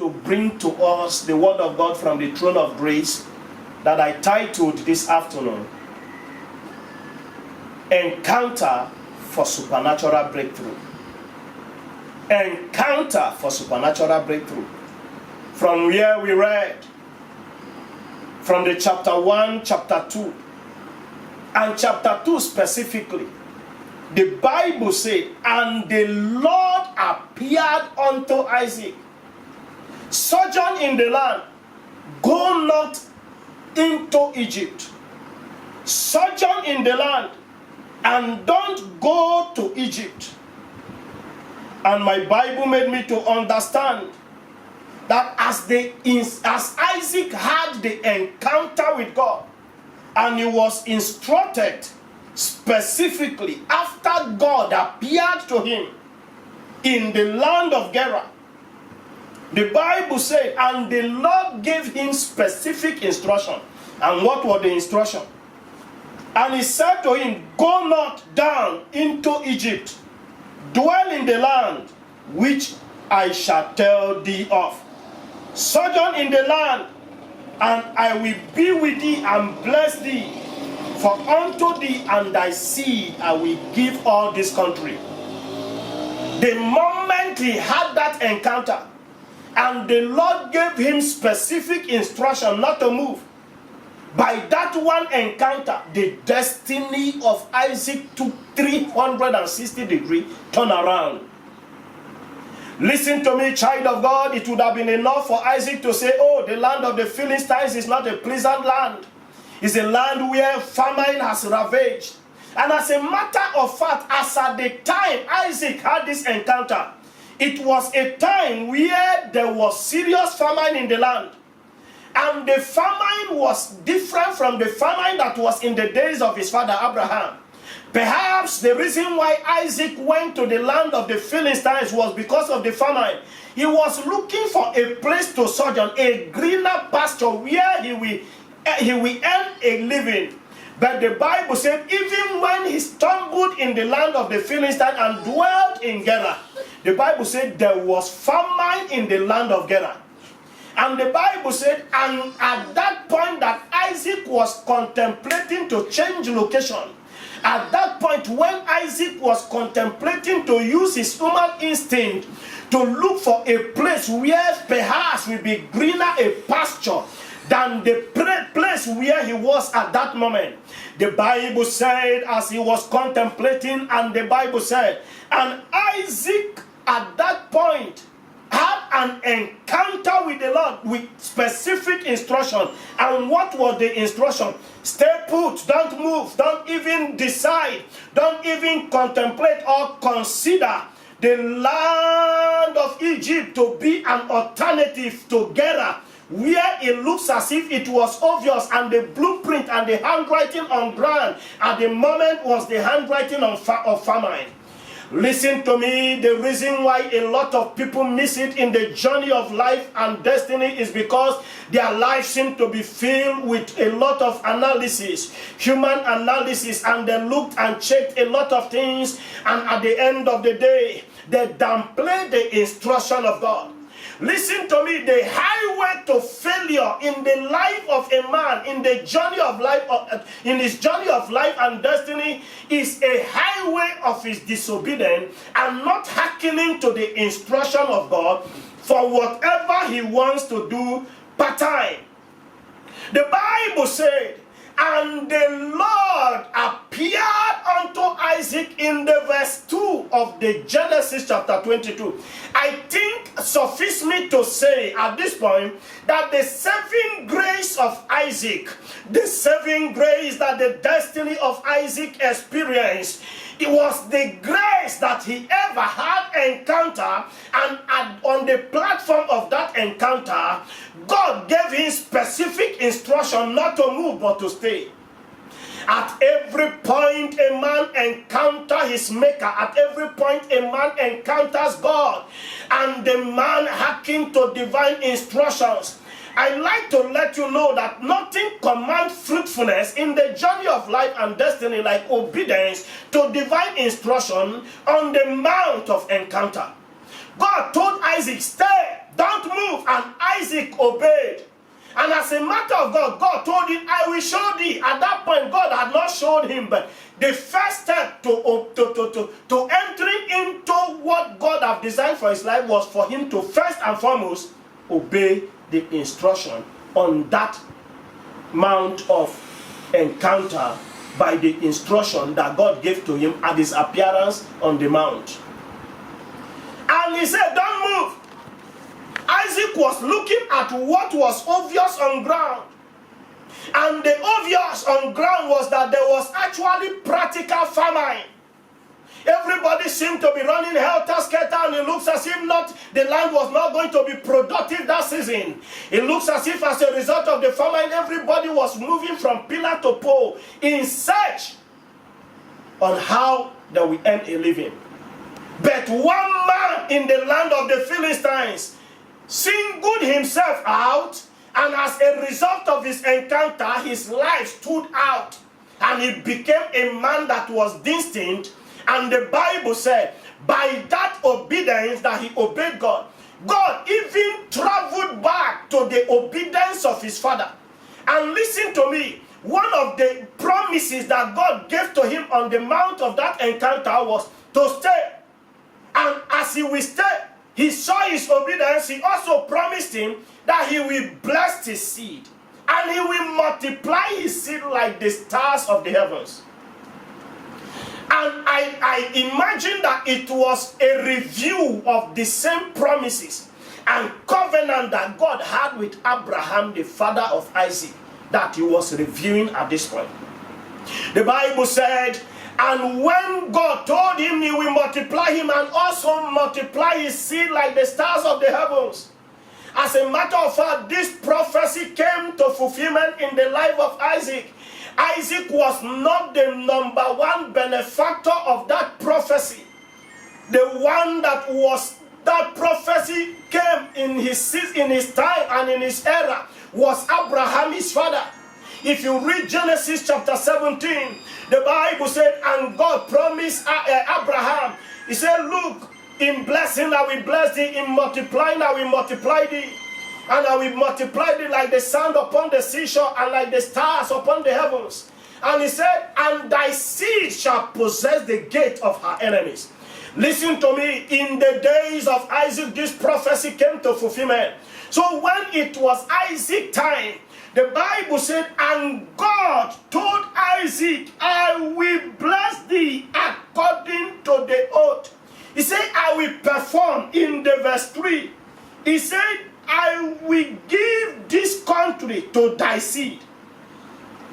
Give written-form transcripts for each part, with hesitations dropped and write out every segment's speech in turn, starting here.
to bring to us the word of God from the throne of grace that I titled this afternoon, Encounter for Supernatural Breakthrough. Encounter for Supernatural Breakthrough. From where we read, from the chapter 1, chapter 2, and chapter 2 specifically, the Bible said, and the Lord appeared unto Isaac. Sojourn in the land, go not into Egypt. Sojourn in the land, and don't go to Egypt. And my Bible made me to understand that as Isaac had the encounter with God, and he was instructed specifically after God appeared to him in the land of Gerar, the Bible said, and the Lord gave him specific instruction. And what was the instruction? And he said to him, go not down into Egypt, dwell in the land which I shall tell thee of. Sojourn in the land, and I will be with thee and bless thee. For unto thee and thy seed I will give all this country. The moment he had that encounter, and the Lord gave him specific instruction not to move, by that one encounter, the destiny of Isaac took 360-degree turnaround. Listen to me, child of God. It would have been enough for Isaac to say, oh, the land of the Philistines is not a pleasant land. It's a land where famine has ravaged. And as a matter of fact, as at the time Isaac had this encounter, it was a time where there was serious famine in the land. And the famine was different from the famine that was in the days of his father Abraham. Perhaps the reason why Isaac went to the land of the Philistines was because of the famine. He was looking for a place to sojourn, a greener pasture where he will earn a living. But the Bible said, even when he stumbled in the land of the Philistines and dwelt in Gerar, the Bible said there was famine in the land of Gerar. And the Bible said, and at that point that Isaac was contemplating to change location, at that point when Isaac was contemplating to use his human instinct to look for a place where perhaps will be greener, a pasture, than the place where he was at that moment. The Bible said, as he was contemplating, and the Bible said, and Isaac at that point had an encounter with the Lord with specific instruction. And what was the instruction? Stay put, don't move, don't even decide, don't even contemplate or consider the land of Egypt to be an alternative to Gerar, where it looks as if it was obvious, and the blueprint and the handwriting on ground at the moment was the handwriting of famine. Listen to me, the reason why a lot of people miss it in the journey of life and destiny is because their lives seem to be filled with a lot of analysis, human analysis, and they looked and checked a lot of things, and at the end of the day, they downplay the instruction of God. Listen to me, the highway to failure in the life of a man, in the journey of life, in his journey of life and destiny, is a highway of his disobedience and not hearkening to the instruction of God for whatever he wants to do part-time. The Bible said, and the Lord appeared unto Isaac in the verse 2 of the Genesis chapter 22. I think suffice me to say at this point that the saving grace of Isaac, the saving grace that the destiny of Isaac experienced, it was the grace that he ever had encounter, and on the platform of that encounter, God gave him specific instruction not to move but to stay. At every point a man encounters his maker. At every point a man encounters God, and the man hearkening to divine instructions. I like to let you know that nothing commands fruitfulness in the journey of life and destiny like obedience to divine instruction on the mount of encounter. God told Isaac, stay, don't move, And Isaac obeyed. And as a matter of God, God told him, I will show thee. At that point, God had not showed him, but the first step to entering into what God had designed for his life was for him to first and foremost obey the instruction on that mount of encounter by the instruction that God gave to him at his appearance on the mount. And he said, don't move. Isaac was looking at what was obvious on ground. And the obvious on ground was that there was actually practical famine. Everybody seemed to be running helter-skelter, and it looks as if the land was not going to be productive that season. It looks as if as a result of the famine, everybody was moving from pillar to pole in search on how they will earn a living. But one man in the land of the Philistines singled himself out, and as a result of his encounter, his life stood out, and he became a man that was distinct. And the Bible said, by that obedience that he obeyed God, God even traveled back to the obedience of his father. And listen to me, one of the promises that God gave to him on the mount of that encounter was to stay. And as he will stay, he saw his obedience. He also promised him that he will bless his seed, and he will multiply his seed like the stars of the heavens. And I imagine that it was a review of the same promises and covenant that God had with Abraham, the father of Isaac, that he was reviewing at this point. The Bible said, and when God told him he will multiply him and also multiply his seed like the stars of the heavens, as a matter of fact, this prophecy came to fulfillment in the life of Isaac. Isaac was not the number one benefactor of that prophecy. The one that prophecy came in his time and in his era was Abraham, his father. If you read Genesis chapter 17, the Bible said, and God promised Abraham, he said, look, in blessing I will bless thee, in multiplying I will multiply thee. And I will multiply thee like the sand upon the seashore and like the stars upon the heavens. And he said, and thy seed shall possess the gate of her enemies. Listen to me, in the days of Isaac, this prophecy came to fulfillment. So when it was Isaac's time, the Bible said, and God told Isaac, I will bless thee according to the oath. He said, I will perform in the verse 3. He said, I will give this country to thy seed,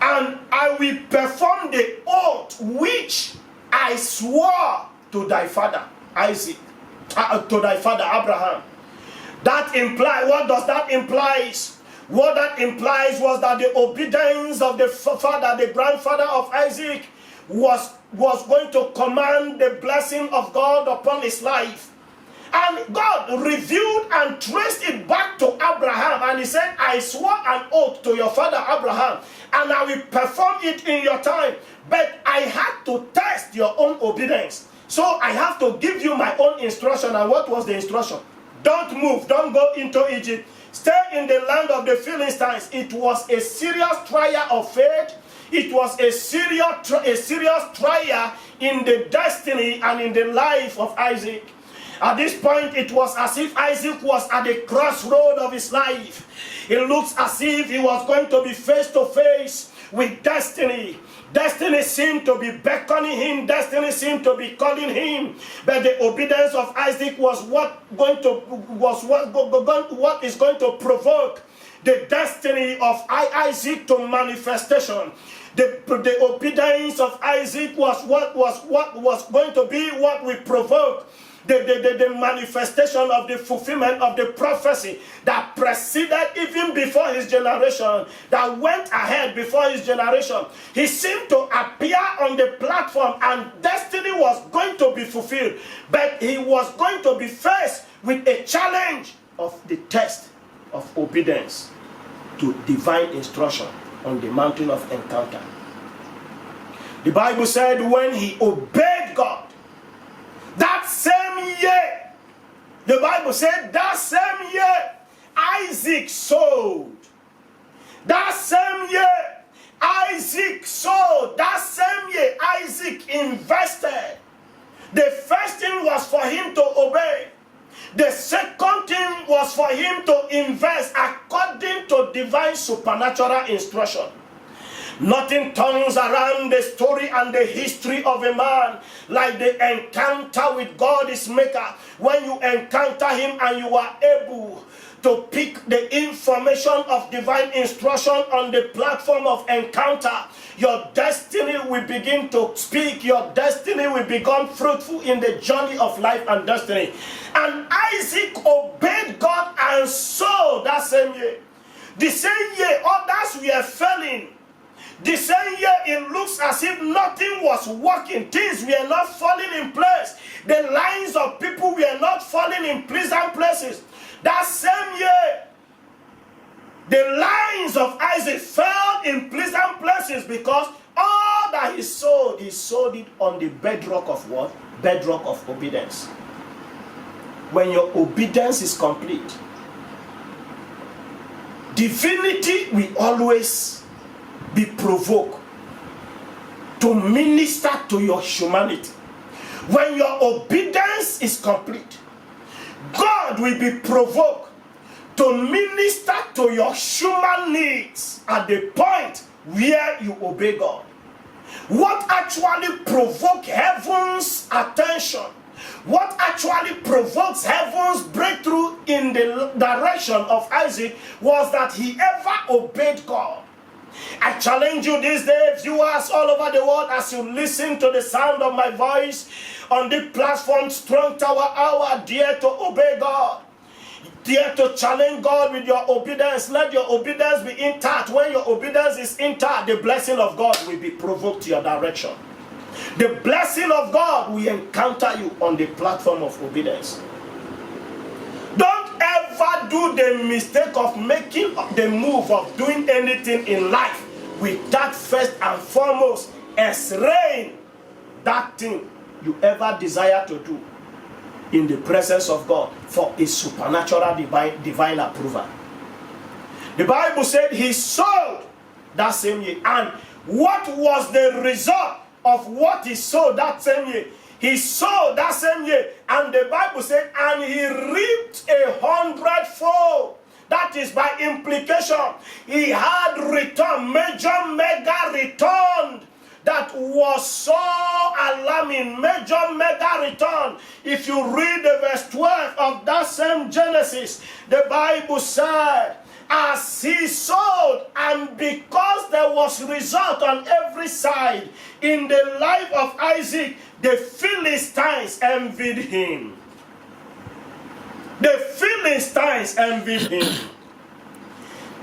and I will perform the oath which I swore to thy father Isaac, to thy father Abraham. That implies, what does that imply? What that implies was that the obedience of the father, the grandfather of Isaac, was going to command the blessing of God upon his life. And God reviewed and traced it back to Abraham, and he said, I swore an oath to your father Abraham, and I will perform it in your time. But I had to test your own obedience. So I have to give you my own instruction. And what was the instruction? Don't move, don't go into Egypt. Stay in the land of the Philistines. It was a serious trial of faith. It was a serious trial in the destiny and in the life of Isaac. At this point, it was as if Isaac was at the crossroad of his life. It looks as if he was going to be face to face with destiny. Destiny seemed to be beckoning him. Destiny seemed to be calling him. But the obedience of Isaac was what is going to provoke the destiny of Isaac to manifestation. The obedience of Isaac was what was going to be what will provoke the manifestation of the fulfillment of the prophecy that preceded even before his generation, that went ahead before his generation. He seemed to appear on the platform, and destiny was going to be fulfilled, but he was going to be faced with a challenge of the test of obedience to divine instruction on the mountain of encounter. The Bible said when he obeyed God, that same year, the Bible said that same year, Isaac sowed. That same year, Isaac sowed. That same year, Isaac invested. The first thing was for him to obey. The second thing was for him to invest according to divine supernatural instruction. Nothing turns around the story and the history of a man like the encounter with God, his maker. When you encounter him and you are able to pick the information of divine instruction on the platform of encounter, your destiny will begin to speak. Your destiny will become fruitful in the journey of life and destiny. And Isaac obeyed God and sowed that same year. The same year others were failing. The same year it looks as if nothing was working. Things were not falling in place. The lines of people were not falling in pleasant places. That same year, the lines of Isaac fell in pleasant places because all that he sowed it on the bedrock of what? Bedrock of obedience. When your obedience is complete, divinity will always be provoked to minister to your humanity. When your obedience is complete, God will be provoked to minister to your human needs at the point where you obey God. What actually provoked heaven's attention, what actually provokes heaven's breakthrough in the direction of Isaac was that he ever obeyed God. I challenge you this day, viewers all over the world, as you listen to the sound of my voice on the platform Strong Tower Hour, dare to obey God. Dare to challenge God with your obedience. Let your obedience be intact. When your obedience is intact, the blessing of God will be provoked to your direction. The blessing of God will encounter you on the platform of obedience. Don't ever do the mistake of making the move of doing anything in life without first and foremost exraying that thing you ever desire to do in the presence of God for a supernatural divine approval. The Bible said he sowed that same year. And what was the result of what he sowed that same year? He sowed that same year, and the Bible said, and he reaped 100-fold. That is by implication. He had return, mega return that was so alarming, mega return. If you read the verse 12 of that same Genesis, the Bible said, as he sowed, and because there was result on every side in the life of Isaac, the Philistines envied him. The Philistines envied him.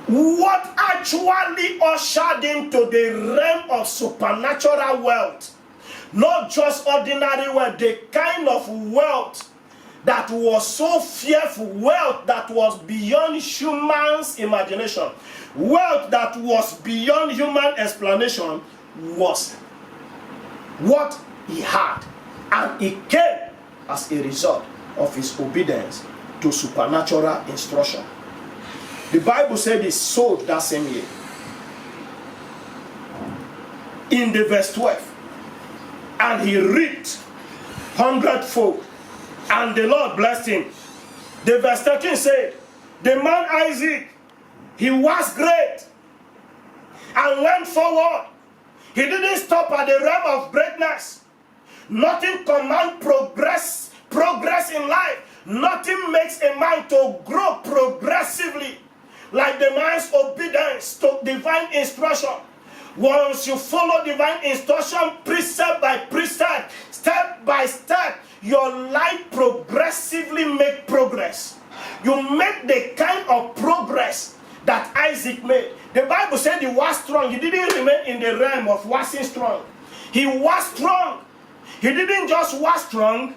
What actually ushered him to the realm of supernatural wealth, not just ordinary wealth, the kind of wealth that was so fearful, wealth that was beyond human's imagination, wealth that was beyond human explanation, was what he had. And it came as a result of his obedience to supernatural instruction. The Bible said he sowed that same year. In the verse 12, and he reaped 100-fold. And the Lord blessed him. The verse 13 said, the man Isaac, he was great and went forward. He didn't stop at the realm of greatness. Nothing commands progress in life. Nothing makes a man to grow progressively like the man's obedience to divine instruction. Once you follow divine instruction, precept by precept, step by step, your life progressively make progress. You make the kind of progress that Isaac made. The Bible said he was strong. He didn't remain in the realm of waxing strong. He was strong. He didn't just was strong.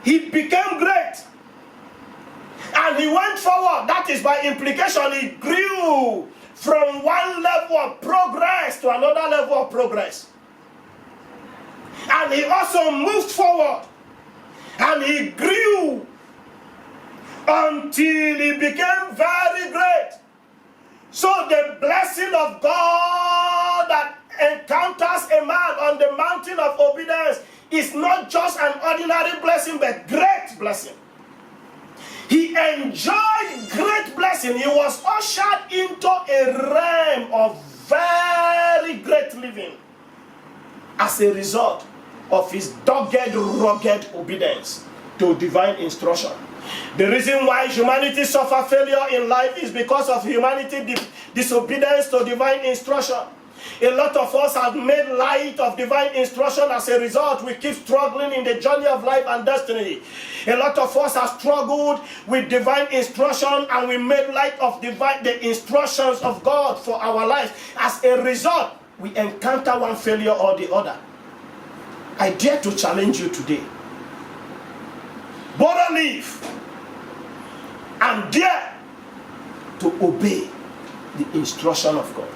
He became great. And he went forward. That is by implication. He grew from one level of progress to another level of progress. And he also moved forward. And he grew until he became very great. So the blessing of God that encounters a man on the mountain of obedience is not just an ordinary blessing, but great blessing. He enjoyed great blessing. He was ushered into a realm of very great living as a result of his dogged, rugged obedience to divine instruction. The reason why humanity suffer failure in life is because of humanity disobedience to divine instruction. A lot of us have made light of divine instruction. As a result, we keep struggling in the journey of life and destiny. A lot of us have struggled with divine instruction, and we made light of the instructions of God for our lives. As a result, we encounter one failure or the other. I dare to challenge you today. Bother live and dare to obey the instruction of God.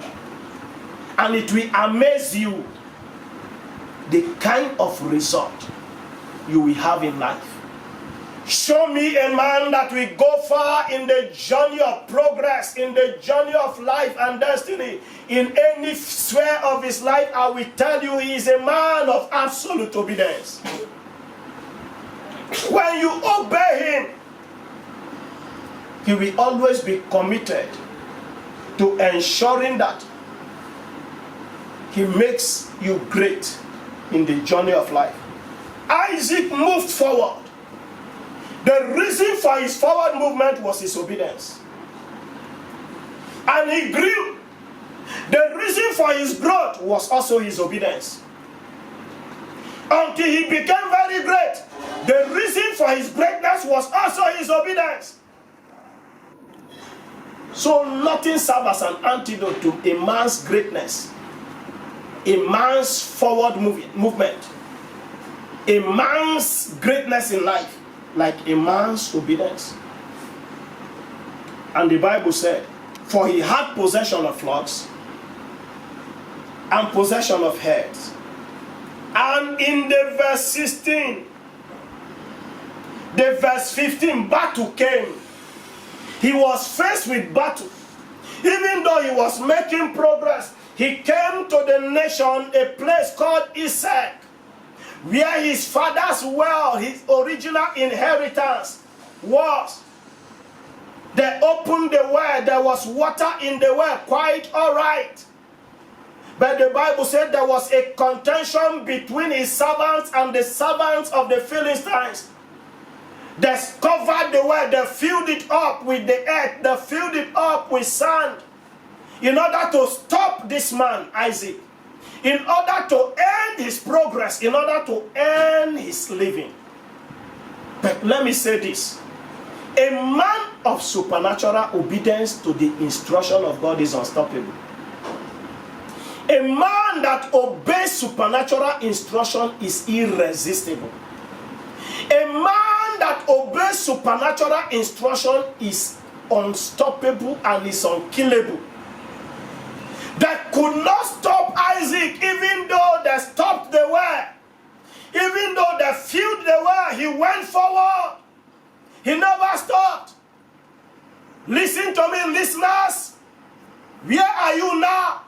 And it will amaze you the kind of result you will have in life. Show me a man that will go far in the journey of progress, in the journey of life and destiny, in any sphere of his life. I will tell you, he is a man of absolute obedience. When you obey him, he will always be committed to ensuring that he makes you great in the journey of life. Isaac moved forward. The reason for his forward movement was his obedience. And he grew. The reason for his growth was also his obedience. Until he became very great. The reason for his greatness was also his obedience. So nothing serves as an antidote to a man's greatness, a man's forward movement, a man's greatness in life, like a man's obedience. And the Bible said, for he had possession of flocks and possession of herds. And in the verse 16, the verse 15, battle came. He was faced with battle. Even though he was making progress, he came to the nation, a place called Isaac, where his father's well, his original inheritance was. They opened the well, there was water in the well, quite all right. But the Bible said there was a contention between his servants and the servants of the Philistines. They covered the well, they filled it up with the earth, they filled it up with sand, in order to stop this man, Isaac, in order to end his progress, in order to end his living. But let me say this. A man of supernatural obedience to the instruction of God is unstoppable. A man that obeys supernatural instruction is irresistible. A man that obeys supernatural instruction is unstoppable and is unkillable. That could not stop Isaac, even though they stopped the well. Even though they filled the well, he went forward. He never stopped. Listen to me, listeners. Where are you now?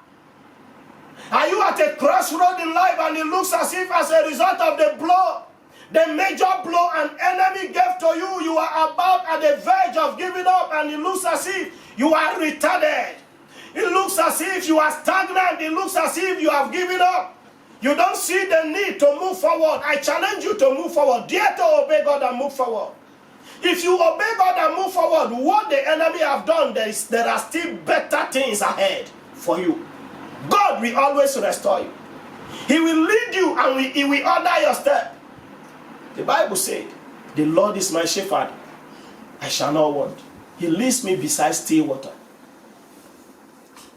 Are you at a crossroad in life and it looks as if as a result of the blow, the major blow an enemy gave to you, you are about at the verge of giving up, and it looks as if you are retarded. It looks as if you are stagnant. It looks as if you have given up. You don't see the need to move forward. I challenge you to move forward. Dare to obey God and move forward. If you obey God and move forward, what the enemy have done, there are still better things ahead for you. God will always restore you. He will lead you and he will order your step. The Bible said, the Lord is my shepherd, I shall not want. He leads me beside still water.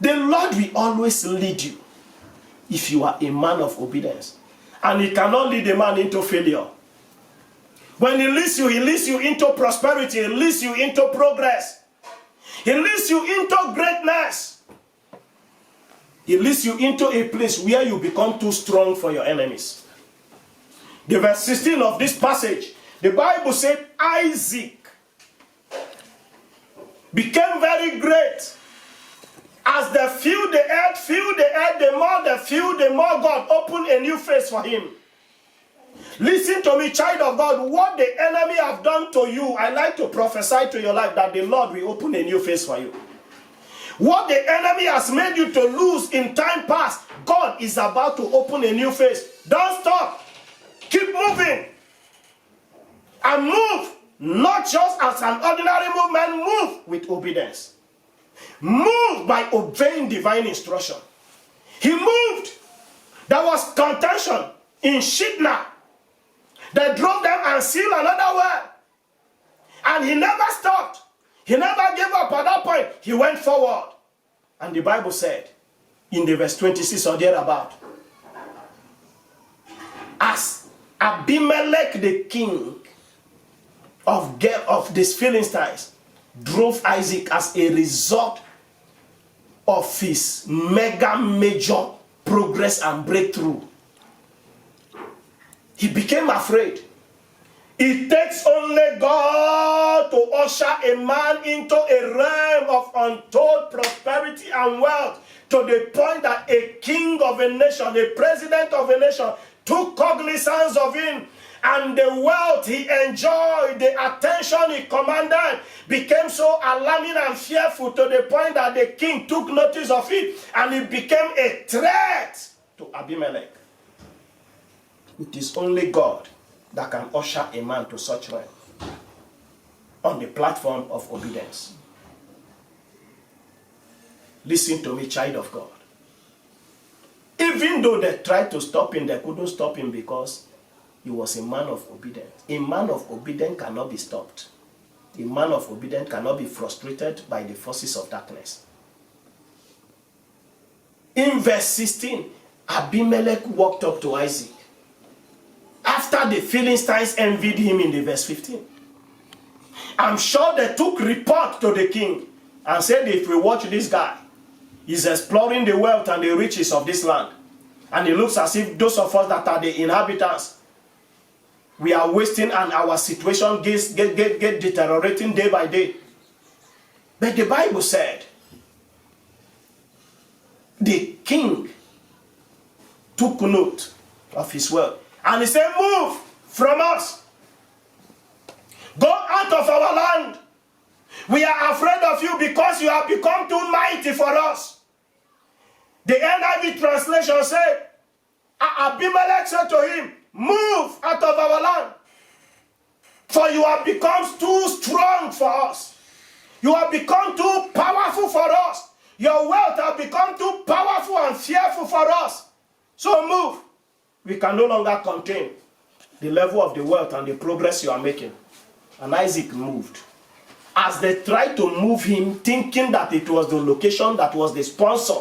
The Lord will always lead you if you are a man of obedience. And he cannot lead a man into failure. When he leads you into prosperity. He leads you into progress. He leads you into greatness. He leads you into a place where you become too strong for your enemies. The verse 16 of this passage, the Bible said Isaac became very great. As they filled the earth, the more God opened a new face for him. Listen to me, child of God. What the enemy have done to you, I like to prophesy to your life that the Lord will open a new face for you. What the enemy has made you to lose in time past, God is about to open a new face. Don't stop. Keep moving. And move. Not just as an ordinary movement, move with obedience. Move by obeying divine instruction. He moved. There was contention in Shitna. They drove them and sealed another well. And he never stopped. He never gave up at that point. He went forward. And the Bible said, in the verse 26 or thereabout, as Abimelech the king of these Philistines drove Isaac as a result of his major progress and breakthrough, he became afraid. It takes only God to usher a man into a realm of untold prosperity and wealth, to the point that a king of a nation, a president of a nation, took cognizance of him, and the wealth he enjoyed, the attention he commanded, became so alarming and fearful to the point that the king took notice of it, and it became a threat to Abimelech. It is only God that can usher a man to such realm on the platform of obedience. Listen to me, child of God. Even though they tried to stop him, they couldn't stop him because he was a man of obedience. A man of obedience cannot be stopped. A man of obedience cannot be frustrated by the forces of darkness. In verse 16, Abimelech walked up to Isaac after the Philistines envied him in the verse 15. I'm sure they took report to the king and said, if we watch this guy, he's exploring the wealth and the riches of this land. And it looks as if those of us that are the inhabitants, we are wasting and our situation get deteriorating day by day. But the Bible said, the king took note of his wealth. And he said, move from us. Go out of our land. We are afraid of you because you have become too mighty for us. The NIV translation said, Abimelech said to him, move out of our land. For you have become too strong for us. You have become too powerful for us. Your wealth has become too powerful and fearful for us. So move. We can no longer contain the level of the wealth and the progress you are making. And Isaac moved. As they tried to move him, thinking that it was the location that was the sponsor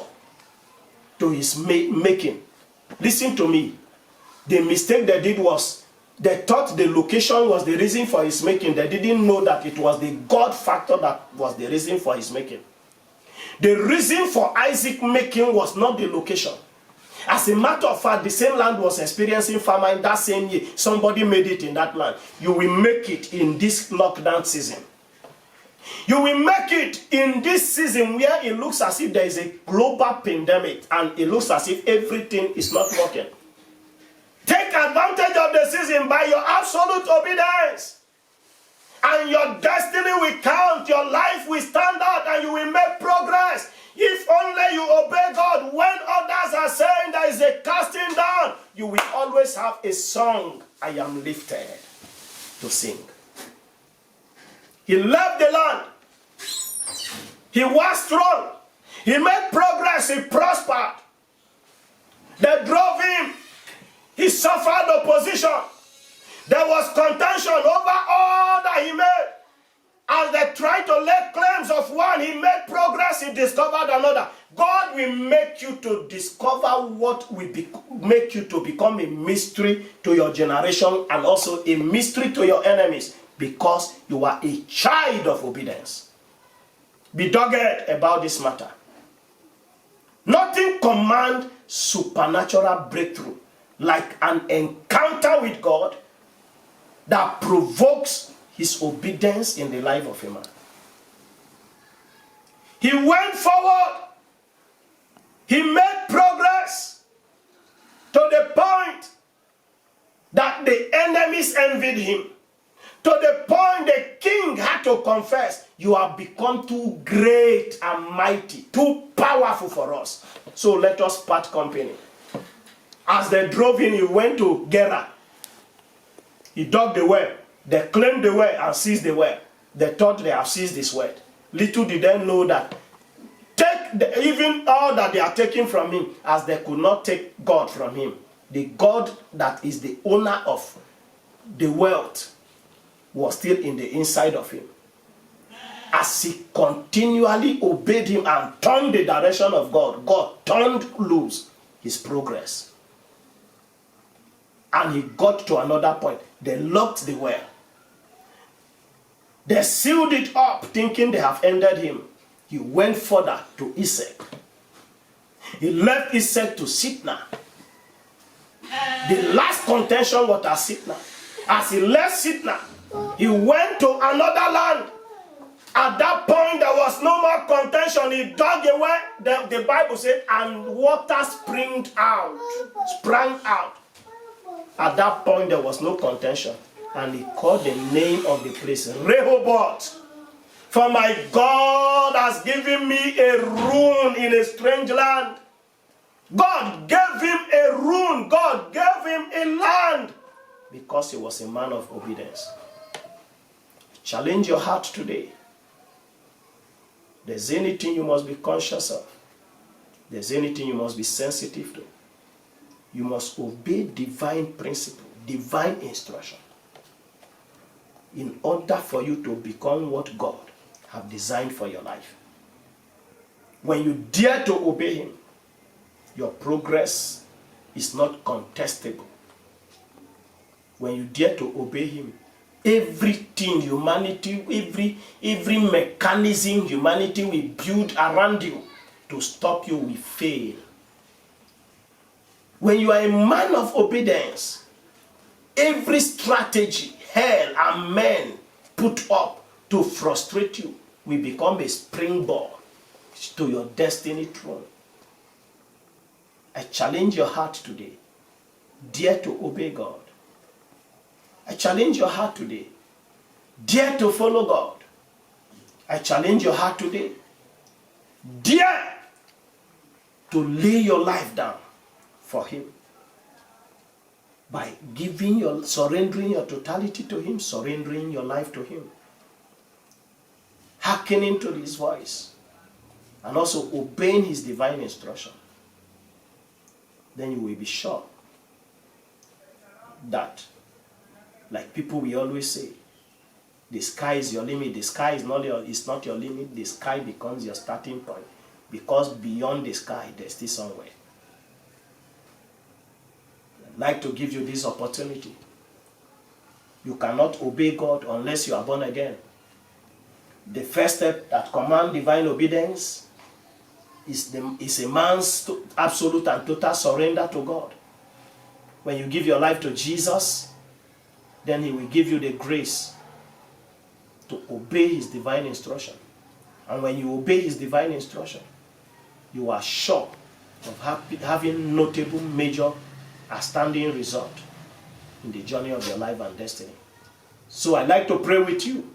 to his making. Listen to me. The mistake they did was, they thought the location was the reason for his making. They didn't know that it was the God factor that was the reason for his making. The reason for Isaac making was not the location. As a matter of fact, the same land was experiencing famine that same year. Somebody made it in that land. You will make it in this lockdown season. You will make it in this season where it looks as if there is a global pandemic and it looks as if everything is not working. Take advantage of the season by your absolute obedience. And your destiny will count. Your life will stand out and you will make progress. If only you obey God when others are saying there is a casting down, you will always have a song, I am lifted, to sing. He left the land. He was strong. He made progress. He prospered. They drove him. He suffered opposition. There was contention over all that he made. As they tried to lay claims of one, he made progress, he discovered another. God will make you to discover what will make you to become a mystery to your generation and also a mystery to your enemies because you are a child of obedience. Be dogged about this matter. Nothing commands supernatural breakthrough like an encounter with God that provokes his obedience in the life of a man. He went forward. He made progress to the point that the enemies envied him. To the point the king had to confess, you have become too great and mighty, too powerful for us. So let us part company. As they drove in, he went to Gerar. He dug the well. They claimed the well and seized the well. They thought they have seized this well. Little did they know that even all that they are taking from him, as they could not take God from him, the God that is the owner of the wealth was still in the inside of him. As he continually obeyed him and turned the direction of God, God turned loose his progress. And he got to another point. They locked the well. They sealed it up, thinking they have ended him. He went further to Isaac. He left Isaac to Sitna. The last contention was at Sitna. As he left Sitna, he went to another land. At that point, there was no more contention. He dug a well, the Bible said, and water sprang out. At that point, there was no contention. And he called the name of the place Rehoboth. For my God has given me a ruin in a strange land. God gave him a ruin. God gave him a land. Because he was a man of obedience. Challenge your heart today. There's anything you must be conscious of. There's anything you must be sensitive to. You must obey divine principle, divine instruction, in order for you to become what God has designed for your life. When you dare to obey him, your progress is not contestable. When you dare to obey him, everything humanity, every mechanism humanity will build around you to stop you will fail. When you are a man of obedience, every strategy hell and men put up to frustrate you will become a springboard to your destiny throne. I challenge your heart today. Dare to obey God. I challenge your heart today. Dare to follow God. I challenge your heart today. Dare to lay your life down for him. By surrendering your totality to him, surrendering your life to him. Hearkening to his voice. And also obeying his divine instruction. Then you will be sure that, like people will always say, the sky is your limit. The sky is not your limit. The sky becomes your starting point. Because beyond the sky, there's still somewhere. I'd like to give you this opportunity. You cannot obey God unless you are born again. The first step that commands divine obedience is a man's absolute and total surrender to God. When you give your life to Jesus, then he will give you the grace to obey his divine instruction. And when you obey his divine instruction, you are sure of having notable, major, outstanding result in the journey of your life and destiny. So I'd like to pray with you